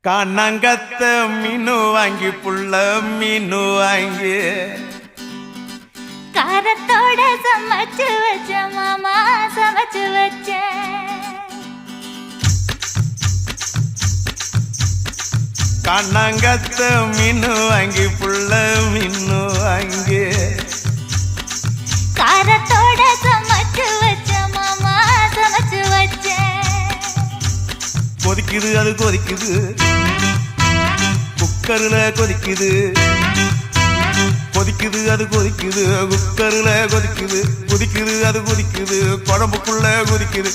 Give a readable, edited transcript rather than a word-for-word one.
காணாங்கத்த மீனு வாங்கி புள்ள மீனு வாங்கி காரத்தோட சமைச்சு வச்ச மாமா சமைச்சு வச்ச காணாங்கத்த மீனு வாங்கி புள்ள மீனு வாங்கி காரத்தோட சமைச்சு வச்ச மாமா சமைச்சு வச்ச கொதிக்குது அது கொதிக்குது குக்கர்ல கொதிக்குது கொதிக்குது அது கொதிக்குது குக்கர்ல கொதிக்குது கொதிக்குது அது கொதிக்குது குழம்புக்குள்ள கொதிக்குது